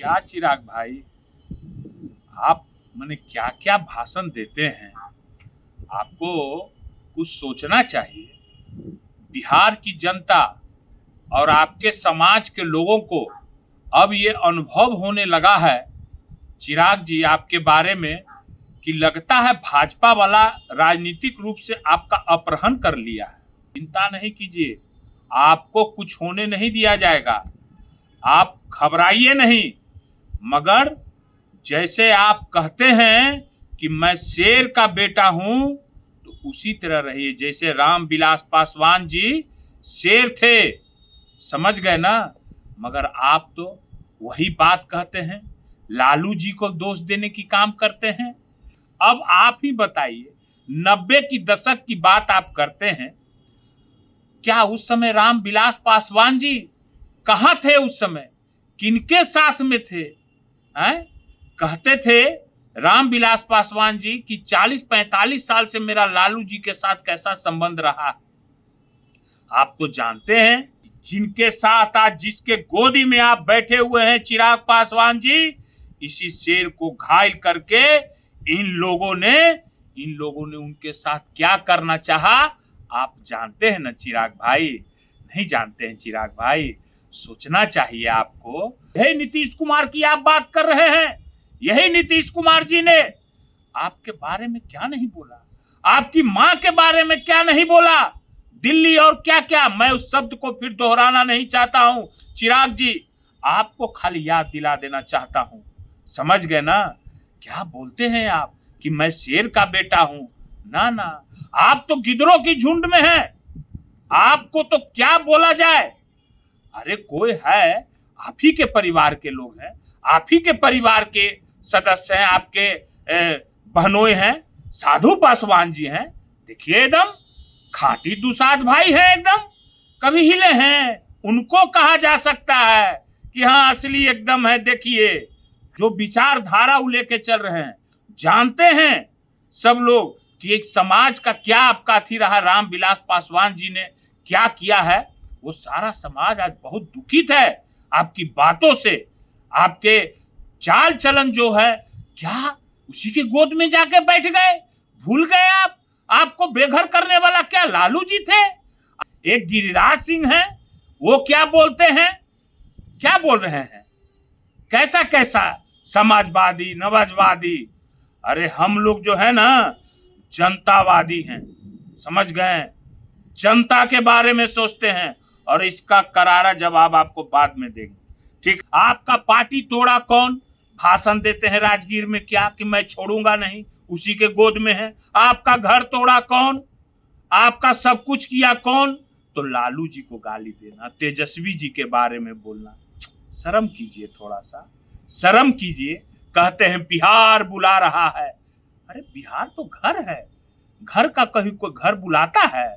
क्या चिराग भाई, आप माने क्या क्या भाषण देते हैं। आपको कुछ सोचना चाहिए। बिहार की जनता और आपके समाज के लोगों को अब ये अनुभव होने लगा है चिराग जी आपके बारे में कि लगता है भाजपा वाला राजनीतिक रूप से आपका अपहरण कर लिया है। चिंता नहीं कीजिए, आपको कुछ होने नहीं दिया जाएगा। आप घबराइए नहीं, मगर जैसे आप कहते हैं कि मैं शेर का बेटा हूं तो उसी तरह रहिए। जैसे रामविलास पासवान जी शेर थे, समझ गए ना। मगर आप तो वही बात कहते हैं, लालू जी को दोष देने की काम करते हैं। अब आप ही बताइए, 90 की दशक की बात आप करते हैं। क्या उस समय रामविलास पासवान जी कहाँ थे? उस समय किनके साथ में थे? हैं? कहते थे रामविलास पासवान जी कि 40-45 साल से मेरा लालू जी के साथ कैसा संबंध रहा है। आप तो जानते हैं, जिनके साथ आज जिसके गोदी में आप बैठे हुए हैं चिराग पासवान जी, इसी शेर को घायल करके इन लोगों ने उनके साथ क्या करना चाहा आप जानते हैं ना चिराग भाई? नहीं जानते हैं चिराग भाई? सोचना चाहिए आपको। यही नीतीश कुमार की आप बात कर रहे हैं। यही नीतीश कुमार जी ने आपके बारे में क्या नहीं बोला, आपकी मां के बारे में क्या नहीं बोला, दिल्ली और क्या क्या। मैं उस शब्द को फिर दोहराना नहीं चाहता हूं चिराग जी, आपको खाली याद दिला देना चाहता हूं। समझ गए ना? क्या बोलते हैं आप कि मैं शेर का बेटा हूं? ना ना, आप तो गिदड़ों की झुंड में हैं। आपको तो क्या बोला जाए। अरे कोई है, आप ही के परिवार के लोग हैं, आप ही के परिवार के सदस्य हैं, आपके बहनोई हैं, साधु पासवान जी हैं। देखिए एकदम खाटी दुसाध भाई है, एकदम कभी हिले हैं। उनको कहा जा सकता है कि हाँ असली एकदम है। देखिए जो विचारधारा लेके चल रहे हैं, जानते हैं सब लोग कि एक समाज का क्या आपका थी रहा। रामविलास पासवान जी ने क्या किया है, वो सारा समाज आज बहुत दुखित है आपकी बातों से। आपके चाल चलन जो है, क्या उसी के गोद में जाके बैठ गए? भूल गए आप? आपको बेघर करने वाला क्या लालू जी थे? एक गिरिराज सिंह है, वो क्या बोलते हैं, क्या बोल रहे हैं, कैसा कैसा समाजवादी नवाजवादी। अरे हम लोग जो है ना जनतावादी हैं, समझ गए? जनता के बारे में सोचते हैं और इसका करारा जवाब आपको बाद में देंगे। ठीक, आपका पार्टी तोड़ा कौन? भाषण देते हैं राजगीर में क्या कि मैं छोड़ूंगा नहीं, उसी के गोद में है। आपका घर तोड़ा कौन? आपका सब कुछ किया कौन? तो लालू जी को गाली देना, तेजस्वी जी के बारे में बोलना, शर्म कीजिए, थोड़ा सा शर्म कीजिए। कहते हैं बिहार बुला रहा है। अरे बिहार तो घर है, घर का कहीं कोई घर बुलाता है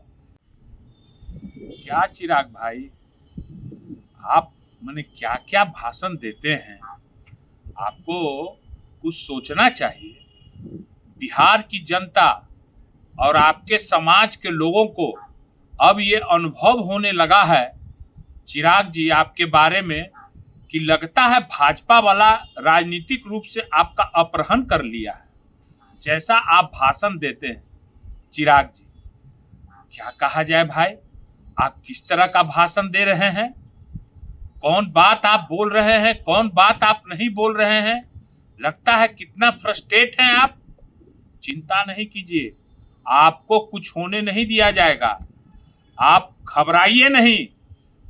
क्या? चिराग भाई, आप माने क्या क्या भाषण देते हैं। आपको कुछ सोचना चाहिए। बिहार की जनता और आपके समाज के लोगों को अब ये अनुभव होने लगा है चिराग जी आपके बारे में कि लगता है भाजपा वाला राजनीतिक रूप से आपका अपहरण कर लिया है। जैसा आप भाषण देते हैं चिराग जी, क्या कहा जाए भाई, आप किस तरह का भाषण दे रहे हैं, कौन बात आप बोल रहे हैं, कौन बात आप नहीं बोल रहे हैं। लगता है कितना फ्रस्ट्रेट हैं आप। चिंता नहीं कीजिए, आपको कुछ होने नहीं दिया जाएगा। आप घबराइए नहीं,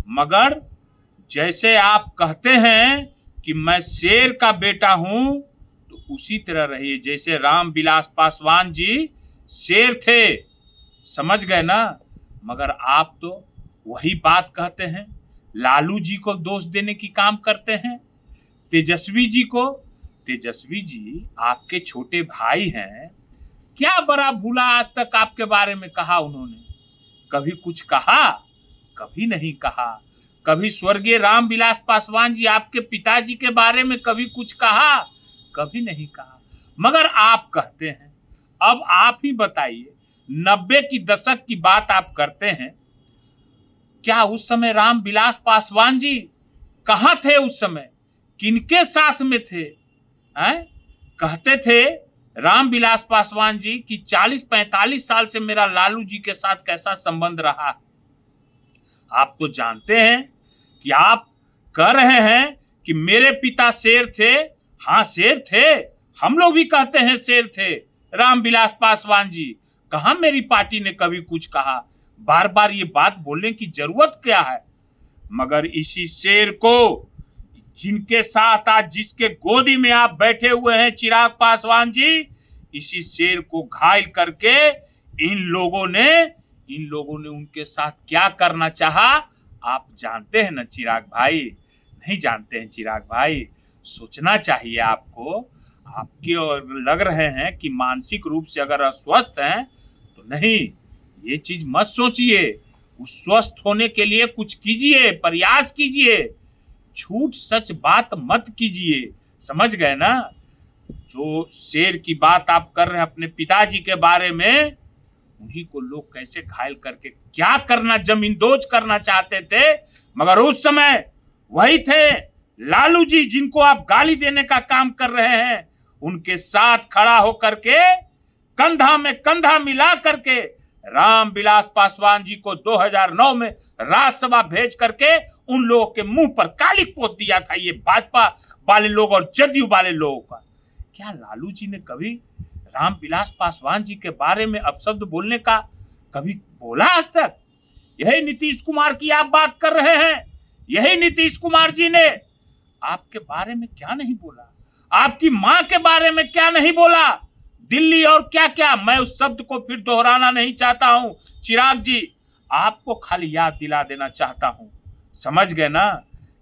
मगर जैसे आप कहते हैं कि मैं शेर का बेटा हूं तो उसी तरह रहिए। जैसे रामविलास पासवान जी शेर थे, समझ गए ना। मगर आप तो वही बात कहते हैं, लालू जी को दोष देने की काम करते हैं, तेजस्वी जी को। तेजस्वी जी आपके छोटे भाई हैं, क्या बड़ा भूला आज तक आपके बारे में कहा उन्होंने? कभी कुछ कहा? कभी नहीं कहा। कभी स्वर्गीय रामविलास पासवान जी आपके पिताजी के बारे में कभी कुछ कहा? कभी नहीं कहा। मगर आप कहते हैं। अब आप ही बताइए, 90 की दशक की बात आप करते हैं। क्या उस समय रामविलास पासवान जी कहाँ थे? उस समय किनके साथ में थे? हैं? कहते थे रामविलास पासवान जी कि 40-45 साल से मेरा लालू जी के साथ कैसा संबंध रहा। आप तो जानते हैं कि आप कह रहे हैं कि मेरे पिता शेर थे। हाँ, शेर थे, हम लोग भी कहते हैं शेर थे रामविलास पासवान जी। कहां मेरी पार्टी ने कभी कुछ कहा? बार बार ये बात बोलने की जरूरत क्या है? मगर इसी शेर को, जिनके साथ आज जिसके गोदी में आप बैठे हुए हैं चिराग पासवान जी, इसी शेर को घायल करके इन लोगों ने उनके साथ क्या करना चाहा आप जानते हैं ना चिराग भाई? नहीं जानते हैं चिराग भाई? सोचना चाहिए आपको। आपके और लग रहे हैं कि मानसिक रूप से अगर अस्वस्थ हैं तो नहीं, ये चीज मत सोचिए। उस स्वस्थ होने के लिए कुछ कीजिए, प्रयास कीजिए, झूठ सच बात मत कीजिए। समझ गए ना? जो शेर की बात आप कर रहे हैं अपने पिताजी के बारे में, उन्हीं को लोग कैसे घायल करके क्या करना, जमींदोज करना चाहते थे। मगर उस समय वही थे लालू जी जिनको आप गाली देने का काम कर रहे हैं। उनके साथ खड़ा होकर के, कंधा में कंधा मिला करके रामविलास पासवान जी को 2009 में राज्यसभा भेज करके उन लोगों के मुंह पर कालिक पोत दिया था ये भाजपा वाले लोग और जदयू वाले लोगों का। क्या लालू जी ने कभी रामविलास पासवान जी के बारे में अपशब्द बोलने का कभी बोला आज तक? यही नीतीश कुमार की आप बात कर रहे हैं। यही नीतीश कुमार जी ने आपके बारे में क्या नहीं बोला? आपकी मां के बारे में क्या नहीं बोला? दिल्ली और क्या क्या, मैं उस शब्द को फिर दोहराना नहीं चाहता हूं चिराग जी, आपको खाली याद दिला देना चाहता हूं। समझ गए ना?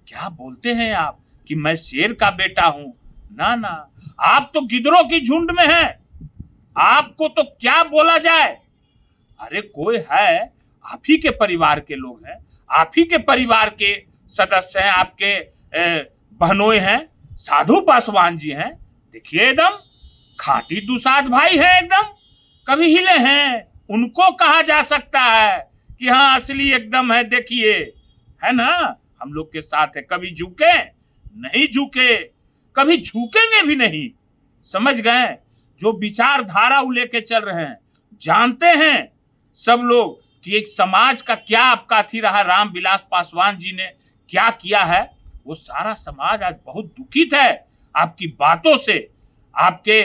क्या बोलते हैं आप कि मैं शेर का बेटा हूं? ना ना, आप तो गिदड़ों की झुंड में हैं। आपको तो क्या बोला जाए? अरे कोई है, आप ही के परिवार के लोग हैं, आप ही के परिवार के सदस्य हैं, आपके बहनोई हैं, साधु पासवान जी हैं। देखिए एकदम खाटी दुसाध भाई है, एकदम कभी हिले हैं। उनको कहा जा सकता है कि हाँ असली एकदम है, देखिए, है ना? हम लोग के साथ है। कभी झुके नहीं, झुके कभी झुकेंगे भी नहीं। समझ गए? जो विचारधारा लेके चल रहे हैं, जानते हैं सब लोग कि एक समाज का क्या आपका थी रहा, रामविलास पासवान जी ने क्या किया है। वो सारा समाज आज बहुत दुखित है आपकी बातों से। आपके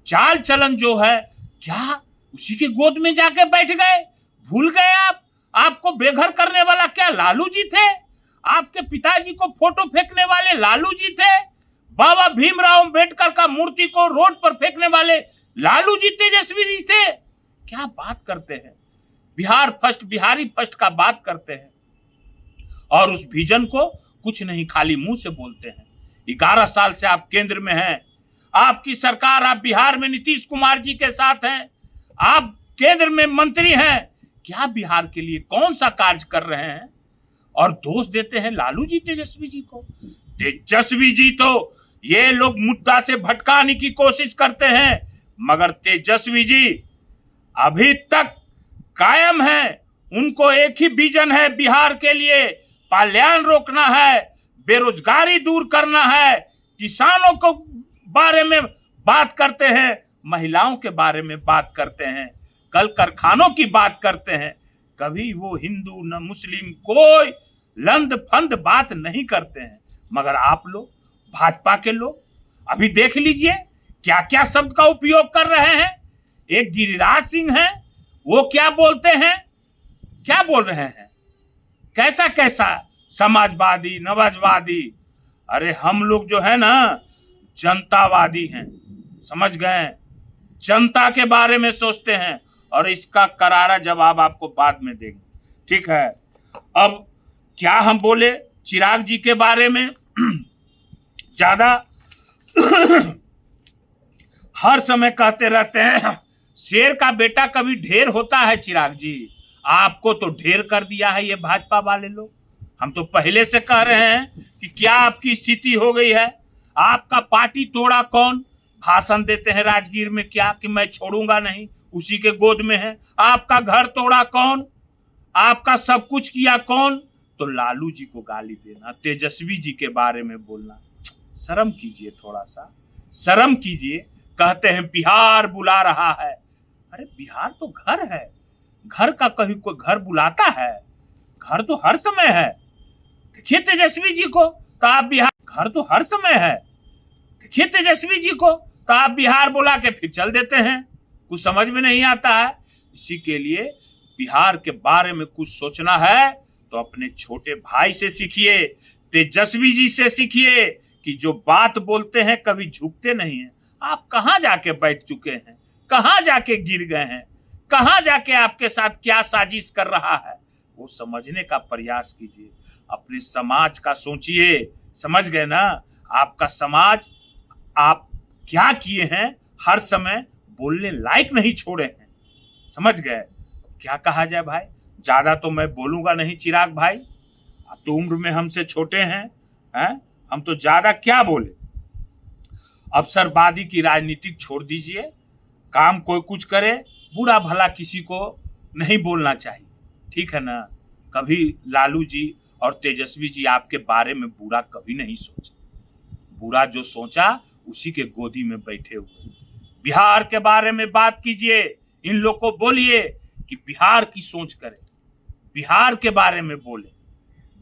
चाल चलन जो है, क्या उसी के गोद में जाके बैठ गए? भूल गए आप? आपको बेघर करने वाला क्या लालू जी थे? आपके पिताजी को फोटो फेंकने वाले लालू जी थे? बाबा भीमराव अंबेडकर का मूर्ति को रोड पर फेंकने वाले लालू जी तेजस्वी जी थे? क्या बात करते हैं? बिहार फर्स्ट, बिहारी फर्स्ट का बात करते हैं और उस विजन को कुछ नहीं खाली मुंह से बोलते हैं। 11 साल से आप केंद्र में हैं, आपकी सरकार, आप बिहार में नीतीश कुमार जी के साथ हैं, आप केंद्र में मंत्री हैं। क्या बिहार के लिए कौन सा कार्य कर रहे हैं? और दोष देते हैं लालू जी तेजस्वी जी को। तेजस्वी जी तो ये लोग मुद्दा से भटकाने की कोशिश करते हैं, मगर तेजस्वी जी अभी तक कायम है। उनको एक ही विजन है बिहार के लिए, पलायन रोकना है, बेरोजगारी दूर करना है, किसानों को बारे में बात करते हैं, महिलाओं के बारे में बात करते हैं, कल कारखानों की बात करते हैं। कभी वो हिंदू न मुस्लिम कोई लंद फंद बात नहीं करते हैं। मगर आप लोग, भाजपा के लोग, अभी देख लीजिए क्या क्या शब्द का उपयोग कर रहे हैं। एक गिरिराज सिंह है, वो क्या बोलते हैं, क्या बोल रहे हैं, कैसा कैसा समाजवादी, नवाजवादी। अरे हम लोग जो है ना जनतावादी हैं, समझ गए? जनता के बारे में सोचते हैं और इसका करारा जवाब आपको बाद में देंगे, ठीक है? अब क्या हम बोले चिराग जी के बारे में ज्यादा हर समय कहते रहते हैं शेर का बेटा कभी ढेर होता है। चिराग जी, आपको तो ढेर कर दिया है ये भाजपा वाले लोग। हम तो पहले से कह रहे हैं कि क्या आपकी स्थिति हो गई है। आपका पार्टी तोड़ा कौन? भाषण देते हैं राजगीर में क्या कि मैं छोड़ूंगा नहीं, उसी के गोद में है। आपका घर तोड़ा कौन? आपका सब कुछ किया कौन? तो लालू जी को गाली देना, तेजस्वी जी के बारे में बोलना, शर्म कीजिए, थोड़ा सा शर्म कीजिए। कहते हैं बिहार बुला रहा है। अरे बिहार तो घर है, घर का कहीं कोई घर बुलाता है? घर तो हर समय है। देखिए तेजस्वी जी को, तो आप बिहार, घर तो हर समय है। देखिए तेजस्वी जी को, तो आप बिहार बुला के फिर चल देते हैं। कुछ समझ में नहीं आता है। इसी के लिए बिहार के बारे में कुछ सोचना है तो अपने छोटे भाई से सीखिए, तेजस्वी जी से सीखिए कि जो बात बोलते हैं कभी झुकते नहीं हैं। आप कहां जाके बैठ चुके हैं, कहां जाके गिर गए हैं, कहां जाके आपके साथ क्या साजिश कर रहा है, वो समझने का प्रयास कीजिए। अपने समाज का सोचिए। समझ गए ना? आपका समाज आप क्या किए हैं, हर समय बोलने लायक नहीं छोड़े हैं। समझ गए? क्या कहा जाए भाई, ज्यादा तो मैं बोलूंगा नहीं चिराग भाई, आप तो उम्र में हमसे छोटे हैं, हम तो ज्यादा क्या बोले। अवसरवादी की राजनीति छोड़ दीजिए। काम कोई कुछ करे, बुरा भला किसी को नहीं बोलना चाहिए, ठीक है ना? कभी लालू जी और तेजस्वी जी आपके बारे में बुरा कभी नहीं सोचे। बुरा जो सोचा उसी के गोदी में बैठे हुए। बिहार के बारे में बात कीजिए, इन लोग को बोलिए कि बिहार की सोच करें, बिहार के बारे में बोले,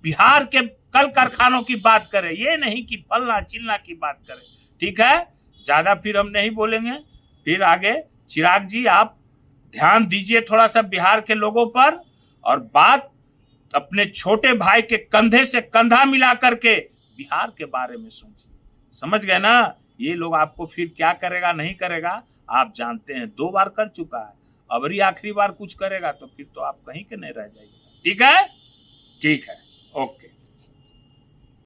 बिहार के कल कारखानों की बात करें, ये नहीं कि फलना चिलना की बात करें। ठीक है, ज्यादा फिर हम नहीं बोलेंगे। फिर आगे चिराग जी आप ध्यान दीजिए थोड़ा सा बिहार के लोगों पर, और बात अपने छोटे भाई के कंधे से कंधा मिला करके बिहार के बारे में सोचिए। समझ गए ना? ये लोग आपको फिर क्या करेगा नहीं करेगा आप जानते हैं। 2 बार कर चुका है, अबरी आखिरी बार कुछ करेगा तो फिर तो आप कहीं के नहीं रह जाइएगा। ठीक है, ठीक है, ओके।